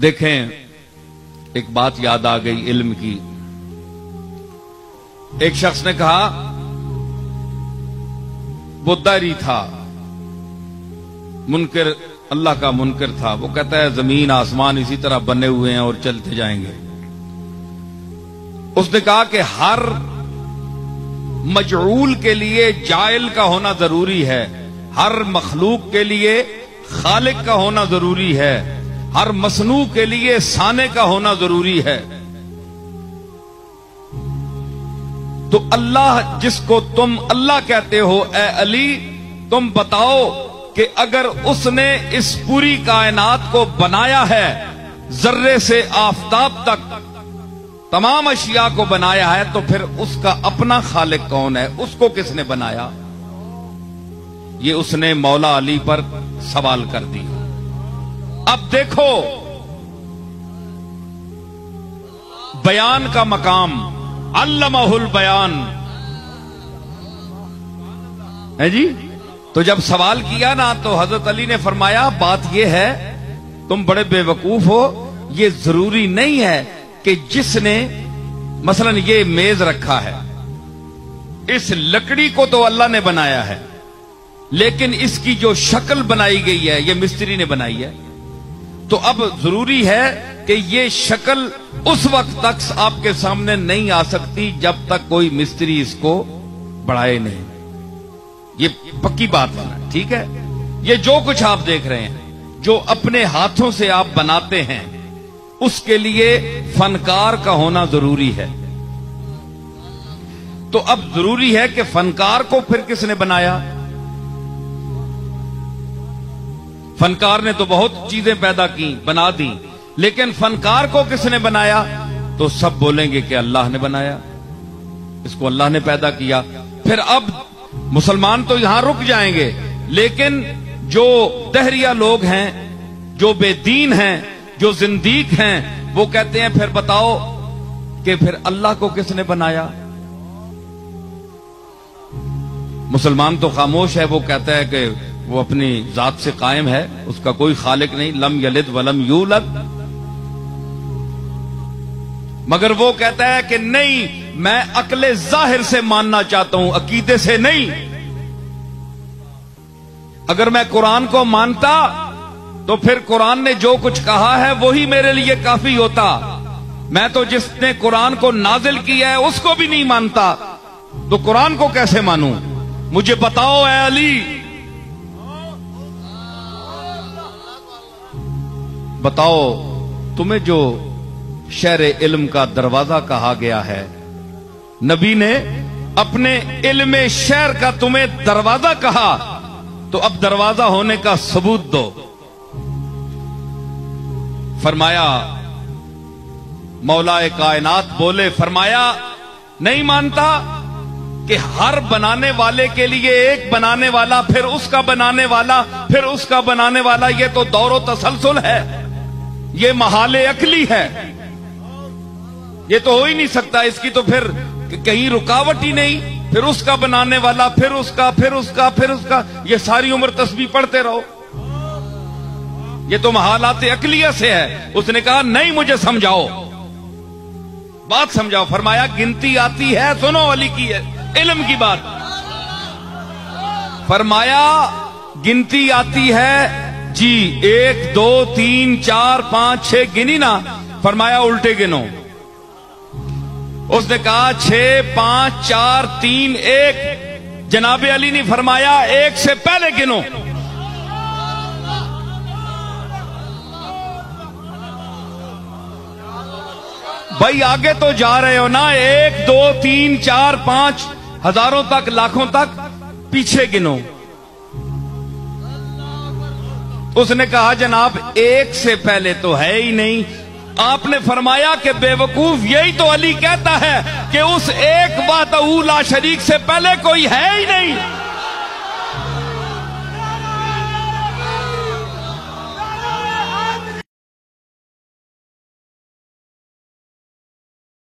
دیکھیں ایک بات یاد آ گئی علم کی. ایک شخص نے کہا وہ داری تھا، منکر، اللہ کا منکر تھا. وہ کہتا ہے زمین آسمان اسی طرح بنے ہوئے ہیں اور چلتے جائیں گے. اس نے کہا کہ ہر مجعول کے لیے جائل کا ہونا ضروری ہے، ہر مخلوق کے لیے خالق کا ہونا ضروری ہے، ہر مصنوع کے لیے صانع کا ہونا ضروری ہے. تو اللہ جس کو تم اللہ کہتے ہو، اے علی تم بتاؤ کہ اگر اس نے اس پوری کائنات کو بنایا ہے، ذرے سے آفتاب تک تمام اشیاء کو بنایا ہے، تو پھر اس کا اپنا خالق کون ہے؟ اس کو کس نے بنایا؟ یہ اس نے مولا علی پر سوال کر دیا. اب دیکھو بیان کا مقام، علمہ البیان ہے جی. تو جب سوال کیا نا تو حضرت علی نے فرمایا بات یہ ہے تم بڑے بے وقوف ہو، یہ ضروری نہیں ہے کہ جس نے مثلا یہ میز رکھا ہے، اس لکڑی کو تو اللہ نے بنایا ہے، لیکن اس کی جو شکل بنائی گئی ہے یہ مستری نے بنائی ہے. تو اب ضروری ہے کہ یہ شکل اس وقت تک آپ کے سامنے نہیں آ سکتی جب تک کوئی مستری اس کو بڑھائے نہیں. یہ پکی بات ہے، ٹھیک ہے. یہ جو کچھ آپ دیکھ رہے ہیں، جو اپنے ہاتھوں سے آپ بناتے ہیں، اس کے لیے فنکار کا ہونا ضروری ہے. تو اب ضروری ہے کہ فنکار کو پھر کس نے بنایا؟ فنکار نے تو بہت چیزیں پیدا کی، بنا دی، لیکن فنکار کو کس نے بنایا؟ تو سب بولیں گے کہ اللہ نے بنایا، اس کو اللہ نے پیدا کیا. پھر اب مسلمان تو یہاں رک جائیں گے، لیکن جو دہریہ لوگ ہیں، جو بے دین ہیں، جو زندیق ہیں، وہ کہتے ہیں پھر بتاؤ کہ پھر اللہ کو کس نے بنایا؟ مسلمان تو خاموش ہے، وہ کہتا ہے کہ وہ اپنی ذات سے قائم ہے، اس کا کوئی خالق نہیں، لم یلد ولم یولد. مگر وہ کہتا ہے کہ نہیں، میں عقل ظاہر سے ماننا چاہتا ہوں، عقیدے سے نہیں. اگر میں قرآن کو مانتا تو پھر قرآن نے جو کچھ کہا ہے وہی میرے لیے کافی ہوتا. میں تو جس نے قرآن کو نازل کیا ہے اس کو بھی نہیں مانتا، تو قرآن کو کیسے مانوں؟ مجھے بتاؤ اے علی، بتاؤ تمہیں جو شہر علم کا دروازہ کہا گیا ہے، نبی نے اپنے علم شہر کا تمہیں دروازہ کہا، تو اب دروازہ ہونے کا ثبوت دو. فرمایا مولا کائنات بولے، فرمایا نہیں مانتا کہ ہر بنانے والے کے لیے ایک بنانے والا، پھر اس کا بنانے والا، پھر اس کا بنانے والا. یہ تو دور و تسلسل ہے، یہ محال عقلی ہے، یہ تو ہو ہی نہیں سکتا. اس کی تو پھر کہیں رکاوٹ ہی نہیں. پھر اس کا بنانے والا، پھر اس کا، پھر اس کا، پھر اس کا، یہ ساری عمر تسبیح پڑھتے رہو. یہ تو محالات عقلیہ سے ہے. اس نے کہا نہیں، مجھے سمجھاؤ، بات سمجھاؤ. فرمایا گنتی آتی ہے، سنو علی کی ہے علم کی بات. فرمایا گنتی آتی ہے جی، 1 2 3 4 5 6 گنی نا. فرمایا الٹے گنو. اس نے کہا 6 5 4 3 1. جناب علی نے فرمایا 1 سے پہلے گنو. بھائی آگے تو جا رہے ہو نا، 1 2 3 4 5 ہزاروں تک، لاکھوں تک، پیچھے گنو. اس نے کہا جناب 1 سے پہلے تو ہے ہی نہیں. آپ نے فرمایا کہ بے وقوف، یہی تو علی کہتا ہے کہ اس ایک وحدہ لا شریک سے پہلے کوئی ہے ہی نہیں.